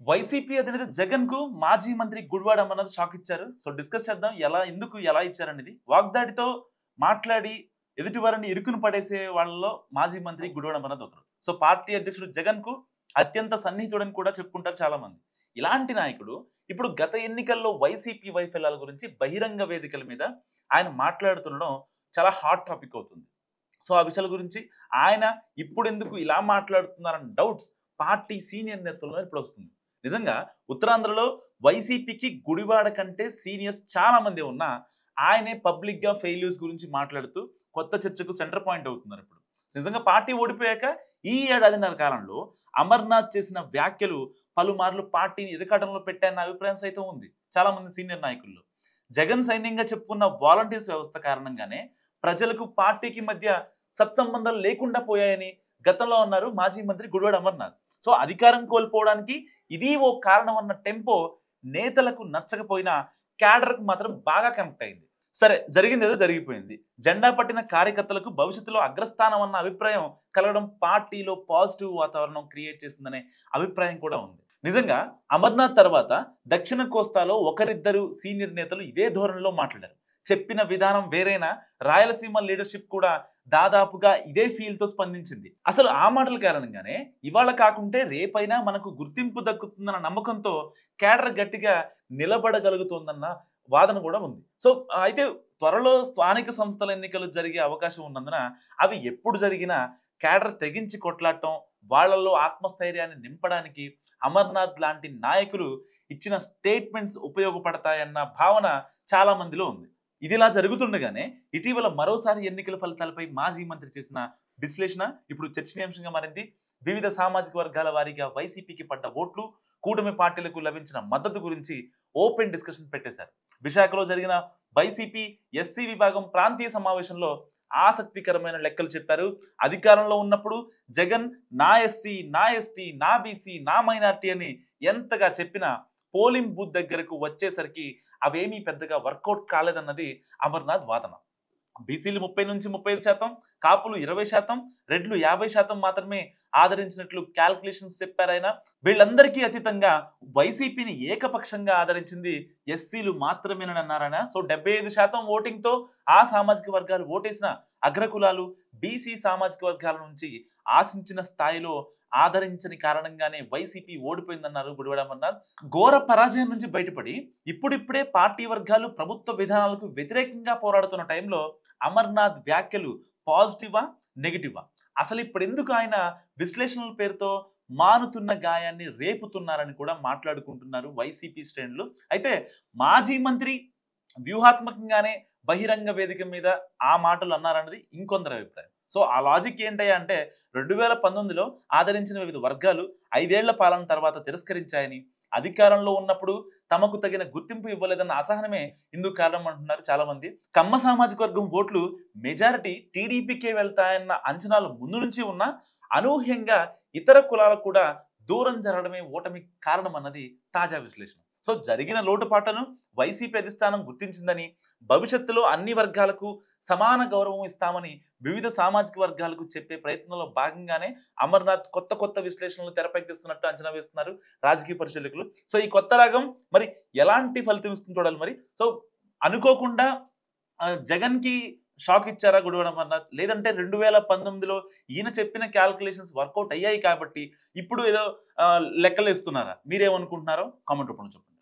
YCP అధినేత జగన్ కు మాజీ మంత్రి గుడివాడ అమర్నాథ్ షాక్ ఇచ్చారు. సో డిస్కస్ చేద్దాం ఎలా ఇచ్చారనేది. వాగ్దాడితో మాట్లాడి ఎదుటి వారిని ఇరుకును పడేసే వాళ్ళలో మాజీ మంత్రి గుడివాడ అమర్నాథ్ ఒకరు. సో పార్టీ అధ్యక్షుడు జగన్ కు అత్యంత సన్నిహితుడని కూడా చెప్పుకుంటారు చాలా మంది. ఇలాంటి నాయకుడు ఇప్పుడు గత ఎన్నికల్లో వైసీపీ వైఫల్యాల గురించి బహిరంగ వేదికల మీద ఆయన మాట్లాడుతుండడం చాలా హాట్ టాపిక్ అవుతుంది. సో ఆ విషయాల గురించి ఆయన ఇప్పుడు ఎందుకు ఇలా మాట్లాడుతున్నారన్న డౌట్స్ పార్టీ సీనియర్ నేతల్లో ఇప్పుడు వస్తుంది. నిజంగా ఉత్తరాంధ్రలో వైసీపీకి గుడివాడ కంటే సీనియర్స్ చాలా మంది ఉన్నా ఆయనే పబ్లిక్ గా ఫెయిల్యూర్స్ గురించి మాట్లాడుతూ కొత్త చర్చకు సెంటర్ పాయింట్ అవుతున్నారు. ఇప్పుడు నిజంగా పార్టీ ఓడిపోయాక ఈ ఏడాదిన్నర కాలంలో అమర్నాథ్ చేసిన వ్యాఖ్యలు పలుమార్లు పార్టీని ఇరకాటంలో పెట్టాయన్న అభిప్రాయం సైతం ఉంది చాలా మంది సీనియర్ నాయకుల్లో. జగన్ సైన్యంగా చెప్పుకున్న వాలంటీర్స్ వ్యవస్థ కారణంగానే ప్రజలకు పార్టీకి మధ్య సత్సంబంధాలు లేకుండా పోయాయని గతంలో అన్నారు మాజీ మంత్రి గుడివాడ అమర్నాథ్. సో అధికారం కోల్పోవడానికి ఇది ఓ కారణం అన్న టెంపో నేతలకు నచ్చకపోయినా క్యాడర్కు మాత్రం బాగా కనెక్ట్ అయింది. సరే, జరిగింది ఏదో జరిగిపోయింది. జెండా పట్టిన కార్యకర్తలకు భవిష్యత్తులో అగ్రస్థానం అన్న అభిప్రాయం కలగడం పార్టీలో పాజిటివ్ వాతావరణం క్రియేట్ చేస్తుందనే అభిప్రాయం కూడా ఉంది. నిజంగా అమర్నాథ్ తర్వాత దక్షిణ కోస్తాలో ఒకరిద్దరు సీనియర్ నేతలు ఇదే ధోరణిలో మాట్లాడారు. చెప్పిన విధానం వేరైనా రాయలసీమ లీడర్షిప్ కూడా దాదాపుగా ఇదే ఫీల్ తో స్పందించింది. అసలు ఆ మాటల కారణంగానే ఇవాళ కాకుంటే రేపైనా మనకు గుర్తింపు దక్కుతుందన్న నమ్మకంతో కేడర్ గట్టిగా నిలబడగలుగుతోందన్న వాదన కూడా ఉంది. సో అయితే త్వరలో స్థానిక సంస్థల ఎన్నికలు జరిగే అవకాశం ఉన్నందున అవి ఎప్పుడు జరిగినా కేడర్ తెగించి కొట్లాడటం, వాళ్లలో ఆత్మస్థైర్యాన్ని నింపడానికి అమర్నాథ్ లాంటి నాయకులు ఇచ్చిన స్టేట్మెంట్స్ ఉపయోగపడతాయన్న భావన చాలా మందిలో ఉంది. ఇదిలా జరుగుతుండగానే ఇటీవల మరోసారి ఎన్నికల ఫలితాలపై మాజీ మంత్రి చేసిన విశ్లేషణ ఇప్పుడు చర్చనీయాంశంగా మారింది. వివిధ సామాజిక వర్గాల వారీగా వైసీపీకి పడ్డ ఓట్లు, కూటమి పార్టీలకు లభించిన మద్దతు గురించి ఓపెన్ డిస్కషన్ పెట్టేశారు. విశాఖలో జరిగిన వైసీపీ ఎస్సీ విభాగం ప్రాంతీయ సమావేశంలో ఆసక్తికరమైన లెక్కలు చెప్పారు. అధికారంలో ఉన్నప్పుడు జగన్ నా ఎస్సీ, నా ఎస్టీ, నా బీసీ, నా మైనార్టీ అని ఎంతగా చెప్పినా పోలింగ్ బూత్ దగ్గరకు వచ్చేసరికి అవేమీ పెద్దగా వర్కౌట్ కాలేదన్నది అమర్నాథ్ వాదన. బీసీలు 30 నుంచి 35%, కాపులు 20%, రెడ్లు 50% మాత్రమే ఆదరించినట్లు క్యాల్కులేషన్స్ చెప్పారైనా వీళ్ళందరికీ అతీతంగా వైసీపీని ఏకపక్షంగా ఆదరించింది ఎస్సీలు మాత్రమేనని అన్నారాయన. సో 75% ఓటింగ్ తో ఆ సామాజిక వర్గాలు ఓటేసిన అగ్రకులాలు బీసీ సామాజిక వర్గాల నుంచి ఆశించిన స్థాయిలో ఆదరించని కారణంగానే వైసీపీ ఓడిపోయిందన్నారు గుడివాడ అమర్నాథ్. ఘోర పరాజయం నుంచి బయటపడి ఇప్పుడిప్పుడే పార్టీ వర్గాలు ప్రభుత్వ విధానాలకు వ్యతిరేకంగా పోరాడుతున్న టైంలో అమర్నాథ్ వ్యాఖ్యలు పాజిటివా నెగిటివా? అసలు ఇప్పుడు ఎందుకు ఆయన విశ్లేషణల పేరుతో మానుతున్న గాయాన్ని రేపుతున్నారని కూడా మాట్లాడుకుంటున్నారు వైసీపీ శ్రేణులు. అయితే మాజీ మంత్రి వ్యూహాత్మకంగానే బహిరంగ వేదిక మీద ఆ మాటలు అన్నారన్నది ఇంకొందరి అభిప్రాయం. సో ఆ లాజిక్ ఏంటయ్యా అంటే 2019లో ఆదరించిన వివిధ వర్గాలు 5 ఏళ్ల పాలన తర్వాత తిరస్కరించాయని, అధికారంలో ఉన్నప్పుడు తమకు తగిన గుర్తింపు ఇవ్వలేదన్న అసహనమే ఇందుకు కారణం అంటున్నారు చాలా మంది. కమ్మ సామాజిక వర్గం ఓట్లు మెజారిటీ టీడీపీకే వెళ్తాయన్న అంచనాలు ముందు నుంచి ఉన్నా అనూహ్యంగా ఇతర కులాలకు కూడా దూరం జరగడమే ఓటమి కారణం అన్నది తాజా విశ్లేషణ. సో జరిగిన లోటుపాట్లను వైసీపీ అధిష్టానం గుర్తించిందని, భవిష్యత్తులో అన్ని వర్గాలకు సమాన గౌరవం ఇస్తామని వివిధ సామాజిక వర్గాలకు చెప్పే ప్రయత్నంలో భాగంగానే అమర్నాథ్ కొత్త విశ్లేషణలు తెరపైకిస్తున్నట్టు అంచనా వేస్తున్నారు రాజకీయ పరిశీలకులు. సో ఈ కొత్త రాగం మరి ఎలాంటి ఫలితం ఇస్తుంది చూడాలి మరి. సో అనుకోకుండా జగన్ కి షాక్ ఇచ్చారా గుడివాడ అమర్నాథ్, లేదంటే 2019లో ఈయన చెప్పిన క్యాల్కులేషన్స్ వర్కౌట్ అయ్యాయి కాబట్టి ఇప్పుడు ఏదో లెక్కలు ఇస్తున్నారా? మీరేమనుకుంటున్నారో కామెంట్ రూపంలో చెప్పండి.